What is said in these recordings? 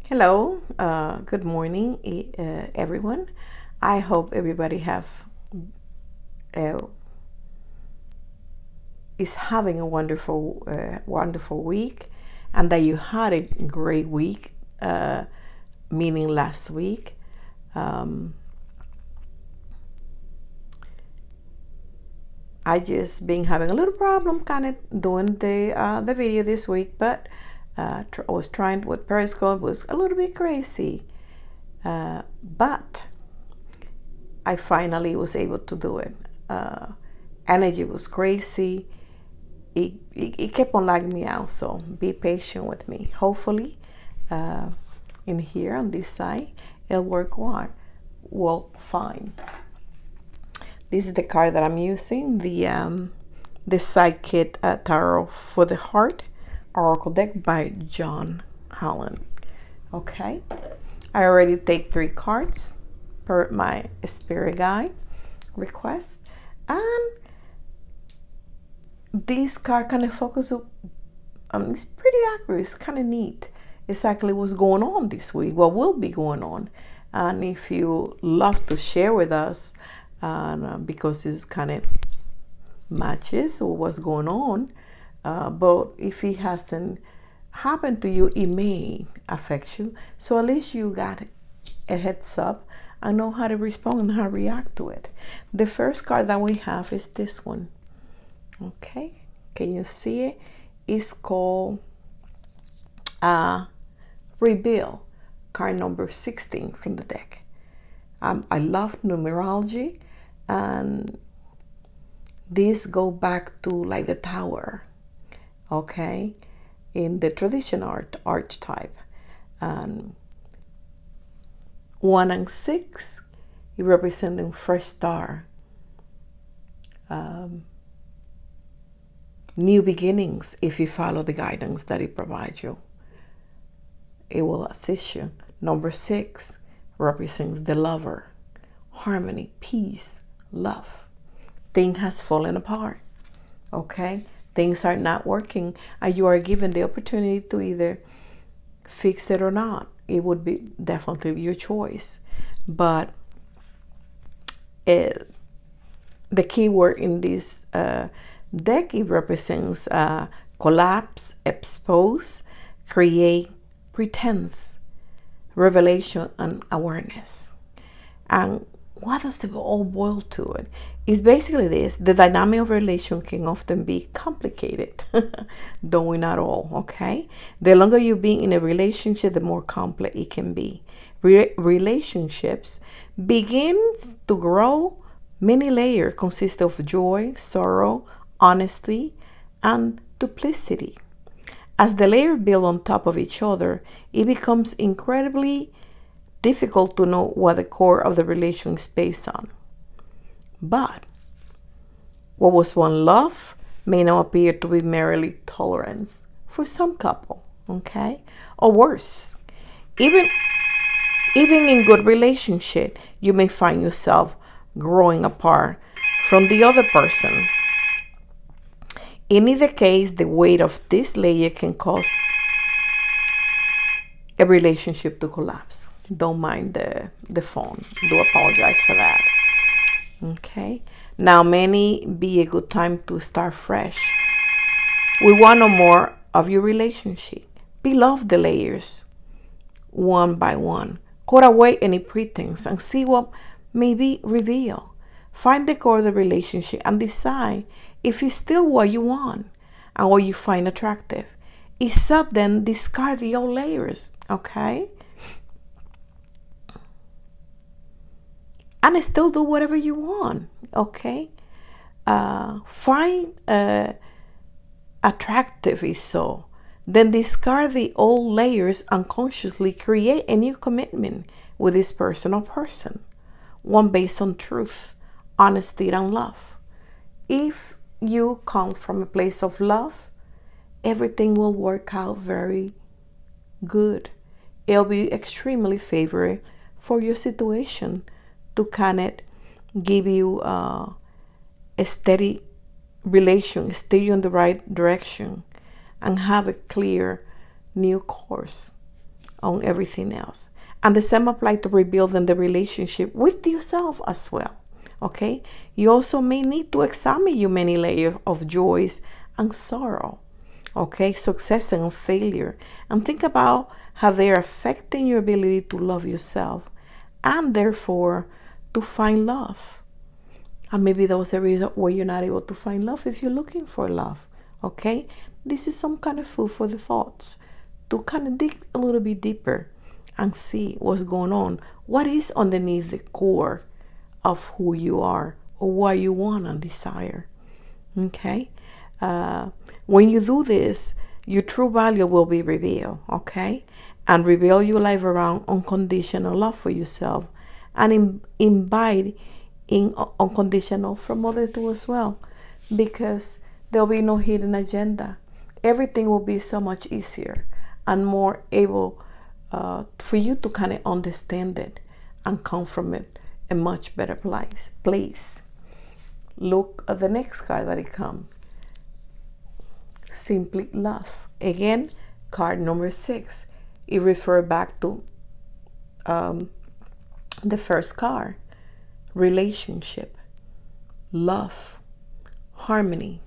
Hello, good morning, everyone. I hope everybody uh, is having a wonderful week, and that you had a great week, meaning last week. Um, I just been having a little problem kind of doing the video this week, but I was trying with Periscope. Was a little bit crazy, but I finally was able to do it. Energy was crazy. It kept on lagging me out, so be patient with me. Hopefully, uh, in here on this side, it'll work well fine. This is the card that I'm using, the Psychic Tarot for the Heart Oracle deck by John Holland. Okay, I already take 3 cards per my spirit guide request, and this card kind of focuses. It's pretty accurate. It's kind of neat. Exactly what's going on this week. What will be going on, and if you love to share with us, because it's kind of matches with what's going on. But if it hasn't happened to you, it may affect you. So at least you got a heads up and know how to respond and how to react to it. The first card that we have is this one. Okay, can you see it? It's called Reveal, card number 16 from the deck. I love numerology, and this go back to like the tower, okay, in the traditional archetype. 1 and 6, it representing fresh start, new beginnings. If you follow the guidance that it provides you, it will assist you. Number 6 represents the lover, harmony, peace, love. Thing has fallen apart, okay? Things are not working, and you are given the opportunity to either fix it or not. It would be definitely your choice. But the key word in this deck, it represents collapse, expose, create, pretense, revelation, and awareness. And what does it all boil to? It is basically this: the dynamic of relation can often be complicated, though not all. Okay, the longer you've been in a relationship, the more complex it can be. Relationships begins to grow. Many layers consist of joy, sorrow, honesty, and duplicity. As the layers build on top of each other, it becomes incredibly difficult to know what the core of the relation is based on. But what was one love may now appear to be merely tolerance for some couple, okay? Or worse, even in good relationship, you may find yourself growing apart from the other person. In either case, the weight of this layer can cause a relationship to collapse. Don't mind the phone. Do apologize for that. Okay. Now, may be a good time to start fresh with one or more of your relationship. Peel off the layers one by one. Cut away any pretense and see what may be revealed. Find the core of the relationship and decide if it's still what you want and what you find attractive. If so, then discard the old layers, okay? And still do whatever you want, okay? Find attractive if so. Then discard the old layers and consciously create a new commitment with this person or person. One based on truth, honesty, and love. If you come from a place of love, everything will work out very good. It'll be extremely favorable for your situation to kind of give you a steady relation, steer you in the right direction, and have a clear new course. on everything else. And the same applies to rebuilding the relationship with yourself as well. Okay? You also may need to examine your many layers of joys and sorrow. Okay? Success and failure. And think about how they're affecting your ability to love yourself and therefore to find love. And maybe that was a reason why you're not able to find love if you're looking for love. Okay? This is some kind of food for the thoughts to kind of dig a little bit deeper and see what's going on. What is underneath the core of who you are or what you want and desire. Okay? When you do this, your true value will be revealed. Okay? And reveal your life around unconditional love for yourself and invite in unconditional from others too as well, because there'll be no hidden agenda. Everything will be so much easier and more able for you to kind of understand it and come from it a much better place. Look at the next card that it comes. Simply love. Again, card number 6. It refers back to the first card. Relationship, love, harmony.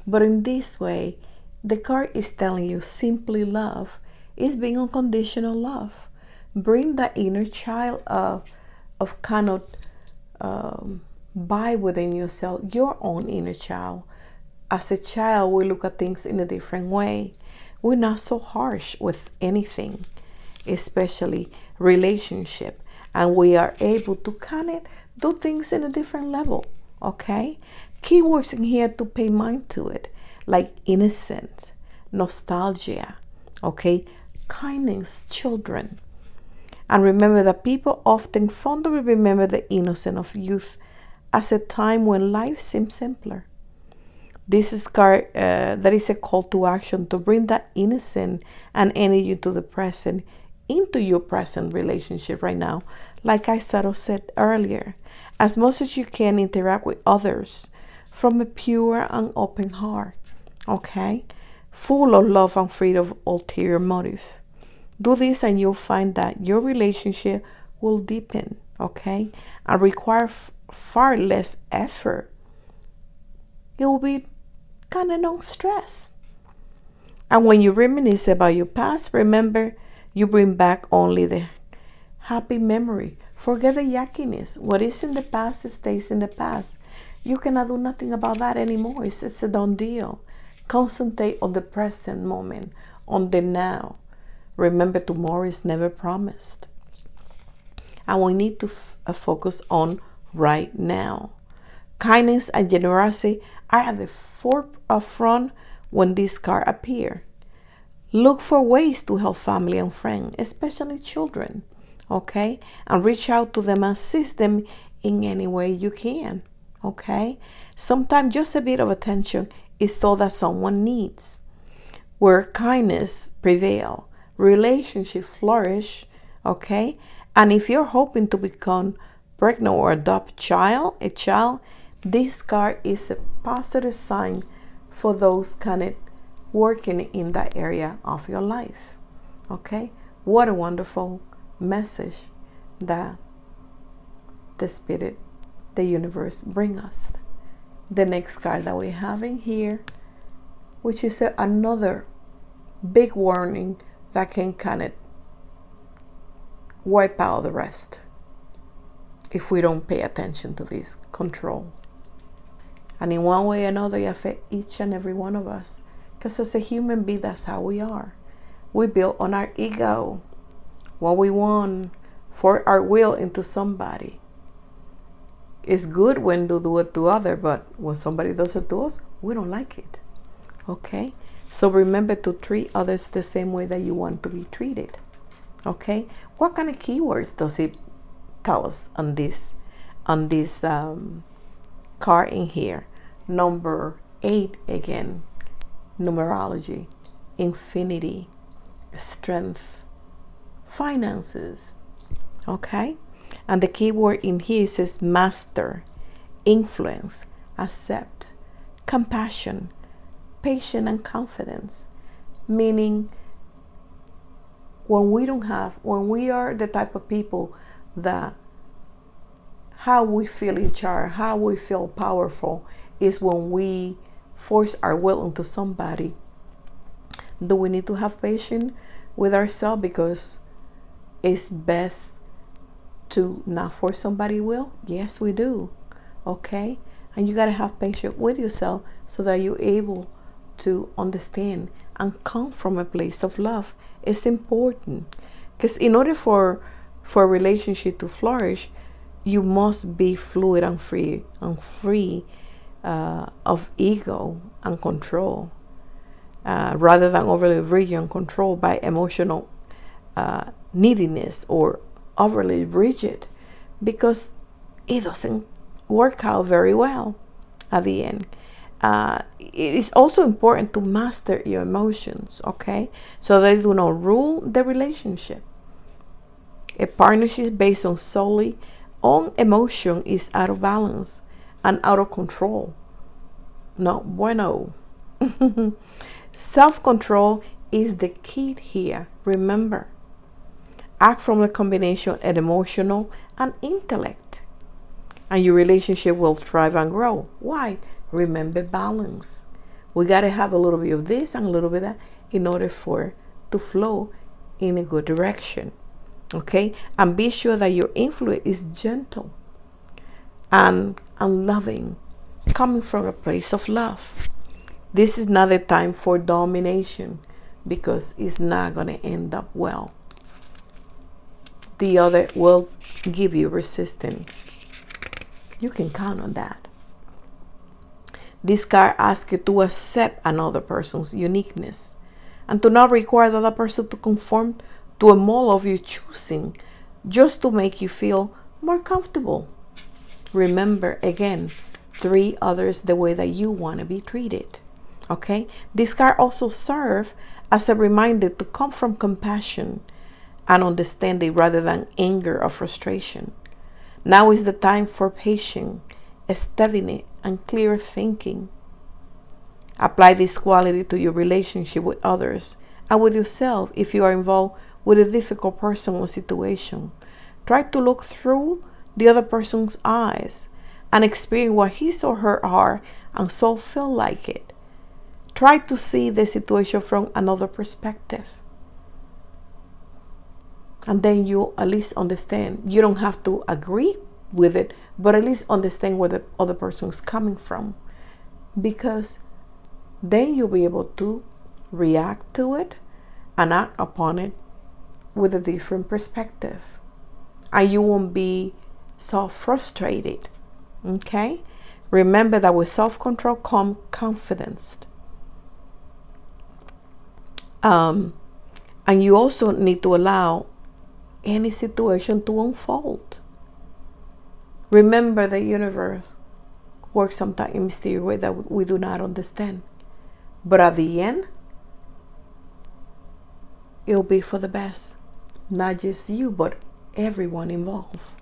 But in this way, the card is telling you simply love is being unconditional love. Bring that inner child of kind of by within yourself, your own inner child. As a child, we look at things in a different way. We're not so harsh with anything, especially relationship. And we are able to kind of do things in a different level, okay? Keywords in here to pay mind to it, like innocence, nostalgia, okay? Kindness, children. And remember that people often fondly remember the innocence of youth as a time when life seemed simpler. This is that is a call to action to bring that innocence and energy to the present, into your present relationship right now. Like I said earlier, as much as you can interact with others from a pure and open heart, okay? Full of love and free of ulterior motive. Do this and you'll find that your relationship will deepen, okay? And require far less effort. It will be kind of no stress. And when you reminisce about your past, remember, you bring back only the happy memory. Forget the yuckiness. What is in the past stays in the past. You cannot do nothing about that anymore. It's a done deal. Concentrate on the present moment, on the now. Remember, tomorrow is never promised. And we need to focus on right now. Kindness and generosity are at the forefront when this card appears. Look for ways to help family and friends, especially children, okay? And reach out to them and assist them in any way you can, okay? Sometimes just a bit of attention is all that someone needs. Where kindness prevails, relationships flourish, okay? And if you're hoping to become pregnant or adopt a child, this card is a positive sign for those kind of working in that area of your life. Okay? What a wonderful message that the Spirit, the universe bring us. The next card that we're having here, which is another big warning that can kind of wipe out the rest if we don't pay attention to this control. And in one way or another, it affects each and every one of us. Because as a human being, that's how we are. We build on our ego, what we want, for our will into somebody. It's good when they do it to others, but when somebody does it to us, we don't like it. Okay? So remember to treat others the same way that you want to be treated. Okay? What kind of keywords does it tell us on this card in here? Number 8 again. Numerology, infinity, strength, finances. Okay? And the keyword in here says master, influence, accept, compassion, patience, and confidence. Meaning when we are the type of people that how we feel in charge, how we feel powerful, is when we force our will into somebody. Do we need to have patience with ourselves because it's best to not force somebody's will? Yes, we do. Okay? And you got to have patience with yourself so that you're able to understand and come from a place of love. It's important because in order for a relationship to flourish, you must be fluid and free of ego and control, rather than overly rigid and controlled by emotional neediness or overly rigid, because it doesn't work out very well at the end. It is also important to master your emotions, okay? So they do not rule the relationship. A partnership based on solely on emotion is out of balance and out of control. No bueno. Self-control is the key here. Remember, act from the combination of emotional and intellect, and your relationship will thrive and grow. Why? Remember balance. We got to have a little bit of this and a little bit of that in order for to flow in a good direction. Okay? And be sure that your influence is gentle and loving, coming from a place of love. This is not a time for domination, because it's not going to end up well. The other will give you resistance. You can count on that. This card asks you to accept another person's uniqueness and to not require the other person to conform to a mold of your choosing just to make you feel more comfortable. Remember, again, treat others the way that you want to be treated. Okay? This card also serves as a reminder to come from compassion and understanding rather than anger or frustration. Now is the time for patience, steadiness, and clear thinking. Apply this quality to your relationship with others and with yourself if you are involved with a difficult person or situation. Try to look through the other person's eyes and experience what his or her are and so feel like it. Try to see the situation from another perspective. And then you at least understand. You don't have to agree with it, but at least understand where the other person is coming from. Because then you'll be able to react to it and act upon it with a different perspective. And you won't be so frustrated. Okay? Remember that with self-control comes confidence. And you also need to allow any situation to unfold. Remember, the universe works sometimes in mysterious way that we do not understand. But at the end, it'll be for the best. Not just you, but everyone involved.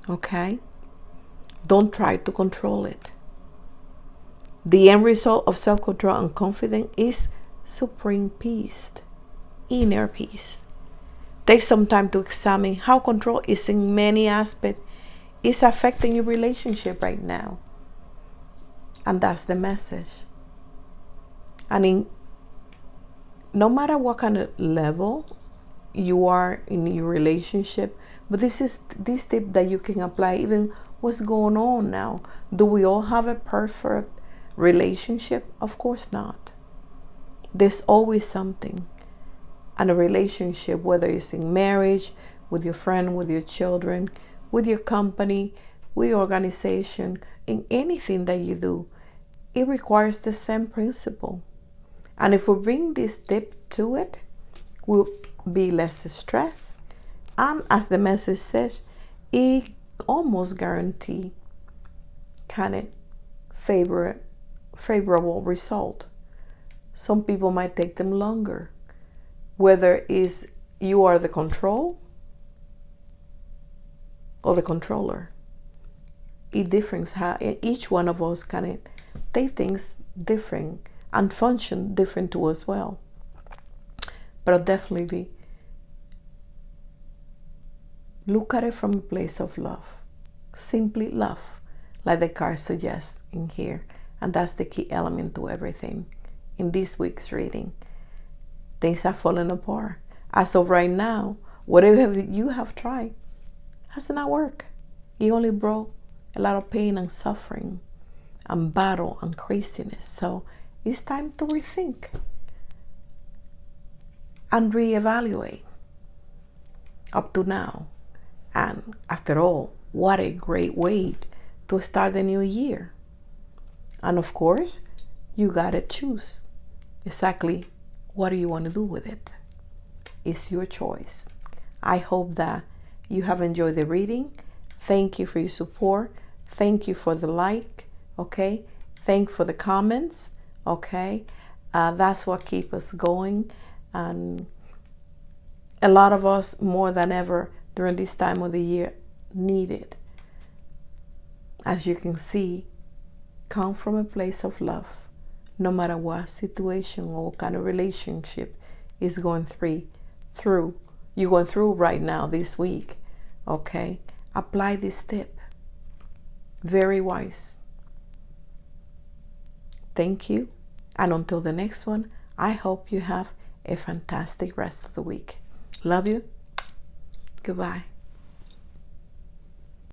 Okay? Don't try to control it. The end result of self-control and confidence is supreme peace, inner peace. Take some time to examine how control is in many aspects is affecting your relationship right now. And that's the message. And no matter what kind of level you are in your relationship, but this tip that you can apply even what's going on now. Do we all have a perfect relationship? Of course not. There's always something. And a relationship, whether it's in marriage, with your friend, with your children, with your company, with your organization, in anything that you do, it requires the same principle. And if we bring this tip to it, we'll be less stressed. And as the message says, it almost guarantees kind of favorable result. Some people might take them longer. Whether it's you are the control or the controller. It differs how each one of us kind of take things different and function different to as well. But definitely Look at it from a place of love. Simply love, like the card suggests in here. And that's the key element to everything. In this week's reading, things are falling apart. As of right now, whatever you have tried has not worked. It only brought a lot of pain and suffering and battle and craziness. So it's time to rethink and reevaluate up to now. And after all, what a great way to start the new year. And of course, you gotta choose exactly what do you want to do with it. It's your choice. I hope that you have enjoyed the reading. Thank you for your support. Thank you for the like, okay? Thank you for the comments, okay? That's what keeps us going. And a lot of us, more than ever, during this time of the year, need it. As you can see, come from a place of love, no matter what situation or what kind of relationship is going through you're going through right now this week, okay? Apply this tip. Very wise. Thank you. And until the next one, I hope you have a fantastic rest of the week. Love you. Goodbye.